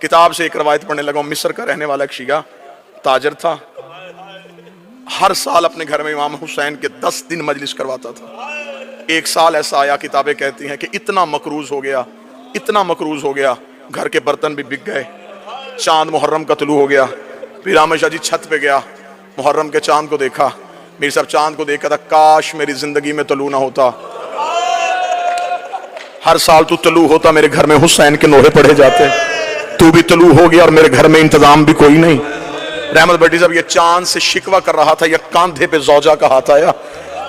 किताब से एक रवायत पढ़ने लगा, मिस्र का रहने वाला एक शिया ताजर था। हर साल अपने घर में इमाम हुसैन के 10 दिन मजलिस करवाता था। एक साल ऐसा आया, किताबें कहती हैं कि इतना मकरूज हो गया, इतना मकरूज हो गया, घर के बर्तन भी बिक गए। चांद मुहर्रम का तुलू हो गया। फिर आमिर शाह जी छत पे गया, मुहर्रम के चांद को देखा। मेरे साहब चांद को देखा था, काश मेरी जिंदगी में तलू ना होता, हर साल तू तलू होता, मेरे घर में हुसैन के नोहे पढ़े जाते। तू भी तलू हो गया और मेरे घर में इंतजाम भी कोई नहीं। रहमत भट्टी साहब ये चांद से शिकवा कर रहा था, या कांधे पे जौजा का हाथ आया।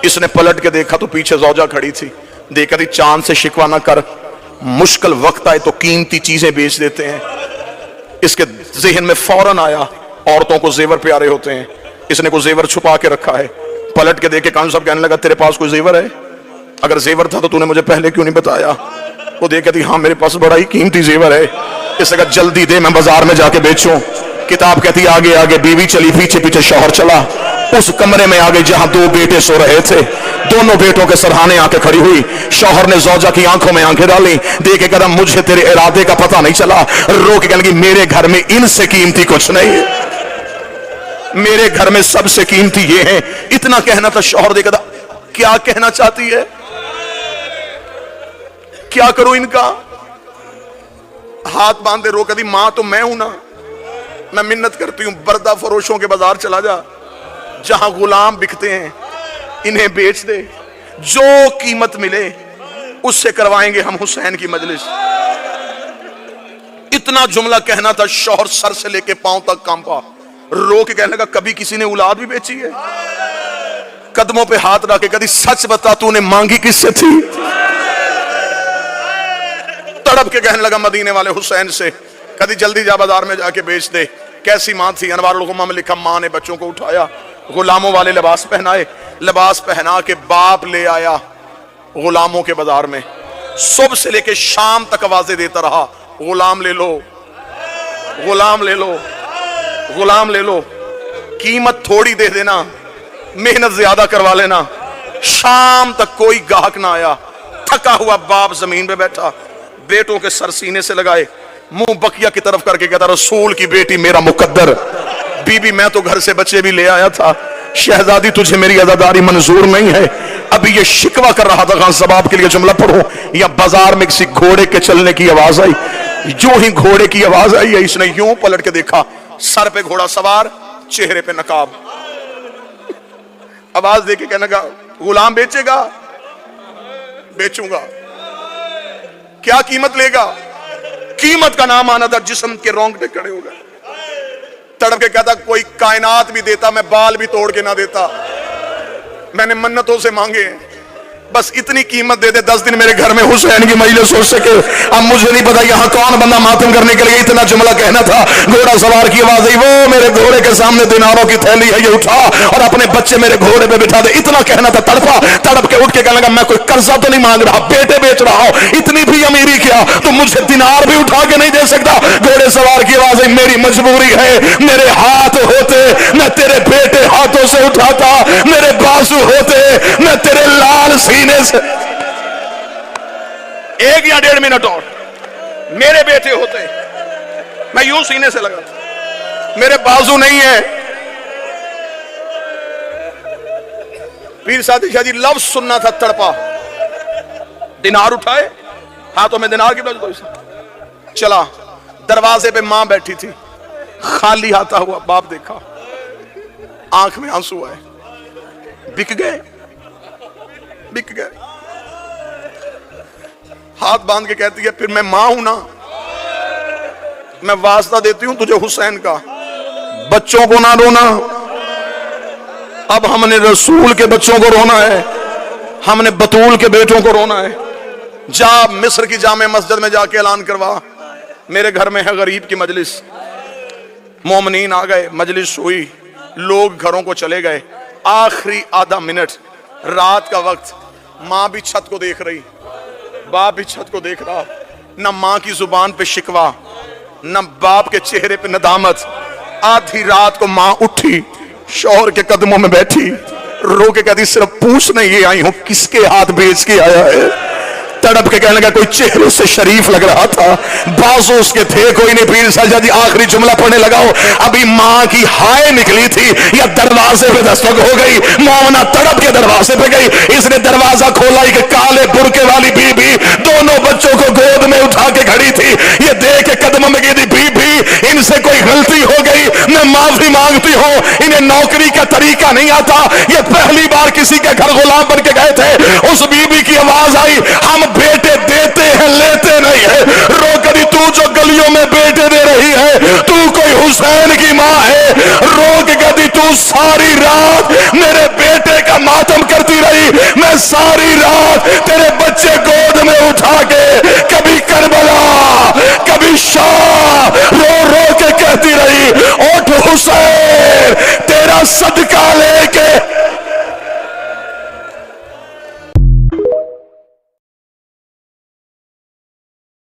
इसने पलट के देखा तो पीछे जौजा खड़ी थी। देखा थी चांद से शिकवा ना कर, मुश्किल वक्त आए तो कीमती चीजें बेच देते हैं। इसके जहन में फौरन आया, औरतों को जेवर प्यारे होते हैं, इसने कोई जेवर छुपा के रखा है। पलट के देखे, कान साहब कहने लगा तेरे पास कोई जेवर है? अगर जेवर था तो तूने मुझे पहले क्यों नहीं बताया? वो देखे थी, हाँ मेरे पास बड़ा ही कीमती जेवर है। इसने कहा जल्दी दे, मैं बाजार में जाके बेचूं। किताब कहती आगे आगे बीवी चली, पीछे पीछे शौहर चला। उस कमरे में आ गई जहां 2 बेटे सो रहे थे। दोनों बेटों के सरहाने आके खड़ी हुई। शौहर ने जौजा की आंखों में आंखें डाली, देखे कदम मुझे तेरे इरादे का पता नहीं चला। रो के कहने लगी मेरे घर में इनसे कीमती कुछ नहीं है, मेरे घर में सबसे कीमती ये है। इतना कहना था। शौहर देखा था क्या कहना चाहती है, क्या करूं इनका? हाथ बांधे रो कदी, मां तो मैं हूं ना, मैं मिन्नत करती हूं बर्दा फरोशों के बाजार चला जा, जहां गुलाम बिकते हैं, इन्हें बेच दे, जो कीमत मिले उससे करवाएंगे हम हुसैन की मजलिस। इतना जुमला कहना था। शौहर सर से लेके पांव तक कांपा, रो के कहने लगा कभी किसी ने औलाद भी बेची है? कदमों पे हाथ रख के कभी सच बता तूने मांगी किससे थी? तड़प के कहने लगा मदीने वाले हुसैन से, कभी जल्दी जा बाजार में जाके बेच दे। कैसी मां थी? अनवारुल गुम्मा में लिखा, मां ने बच्चों को उठाया, गुलामों वाले लिबास पहनाए, लिबास पहना के बाप ले आया गुलामों के बाजार में। सुबह से लेके शाम तक आवाजें देता रहा, गुलाम ले लो, गुलाम ले लो, गुलाम ले लो, कीमत थोड़ी दे देना, मेहनत ज्यादा करवा लेना। शाम तक कोई गाहक ना आया। थका हुआ बाप जमीन पे बैठा, बेटों के सर सीने से लगाए, मुंह बकिया की तरफ करके कहता, रसूल की बेटी मेरा मुकद्दर। बीबी मैं तो घर से बच्चे भी ले आया था, शहजादी तुझे मेरी अज़ादारी मंजूर नहीं है। अभी ये शिकवा कर रहा था, जवाब के लिए जुमला पढ़ो। या बाजार में किसी घोड़े के चलने की आवाज आई। जो ही घोड़े की आवाज आई है, इसने यूं पलट के देखा, सर पे घोड़ा सवार, चेहरे पे नकाब। आवाज देके कहने लगा गुलाम बेचेगा? बेचूंगा। क्या कीमत लेगा? कीमत का नाम आना था, जिस्म के रोंगटे खड़े हो गए। तड़प के कहता कोई कायनात भी देता, मैं बाल भी तोड़ के ना देता, मैंने मन्नतों से मांगे, बस इतनी कीमत दे दे 10 दिन मेरे घर में हुसैन की मजलिस हो सके। अब मुझे नहीं पता यहाँ कौन बंदा मातम करने के लिए इतना जुमला कहना था। घोड़ा सवार की आवाज आई, वो मेरे घोड़े के सामने दिनारों की थैली है, ये उठा और अपने बच्चे मेरे घोड़े पे बिठा दे। इतना कहना था। तड़पा, तड़प के उठ के कहने लगा मैं कोई कर्जा तो नहीं मांग रहा, बेटे बेच रहा हूं, इतनी भी अमीरी क्या तो मुझे दिनार भी उठा के नहीं दे सकता। घोड़े सवार की आवाज आई, मेरी मजबूरी है, मेरे हाथ होते मैं तेरे बेटे हाथों से उठाता, मेरे बाजू होते मैं तेरे लाल सीने से 1 या 1.5 मिनट और मेरे बेटे होते मैं यूं सीने से लगा, मेरे बाजू नहीं है। पीर सादी शाह जी लफ्ज सुनना था। तड़पा, दिनार उठाए, हाथों में दिनार की चला। दरवाजे पे मां बैठी थी, खाली हाथा हुआ बाप देखा, आंख में आंसू आए। बिक गए, बिक गए। हाथ बांध के कहती है फिर मैं मां हूं ना, मैं वास्ता देती हूं तुझे हुसैन का, बच्चों को ना रोना। अब हमने रसूल के बच्चों को रोना है, हमने बतूल के बेटों को रोना है। जा मिस्र की जामे मस्जिद में जाके ऐलान करवा, मेरे घर में है गरीब की मजलिस। मोमिनीन आ गए, मजलिस हुई, लोग घरों को चले गए। आखिरी आधा मिनट, रात का वक्त, मां भी छत को देख रही, बाप भी छत को देख रहा। न मां की जुबान पे शिकवा, न बाप के चेहरे पे नदामत। आधी रात को मां उठी, शौहर के कदमों में बैठी, रो के कहती सिर्फ पूछने ये आई हूं किसके हाथ बेच के आया है। तड़प के कहने लगा, कोई चेहरे से शरीफ लग रहा था, बाजू उसके थे कोई नहीं। पीर साहब जी आखिरी जुमला पढ़ने लगाओ, अभी माँ की हाय निकली थी या दरवाजे पे दस्तक हो गई, मोमना तड़प के दरवाजे पे गई। इसने दरवाजा खोला, एक काले बुरके वाली बीबी दोनों बच्चों को गोद में उठा के खड़ी थी। ये देख के कदम में गिरी, बीबी इनसे कोई गलती हो गई, मैं माफी मांगती हूँ, इन्हें नौकरी का तरीका नहीं आता, ये पहली बार किसी के घर गुलाम बन के गए थे। उस बीबी की आवाज आई, हम बेटे देते हैं लेते नहीं है। रो करी, तू जो गलियों में बेटे दे रही है, तू कोई हुसैन की माँ है। रोक कदी, तू सारी रात मेरे बेटे का मातम करती रही, मैं सारी रात तेरे बच्चे गोद में उठा के कभी करबला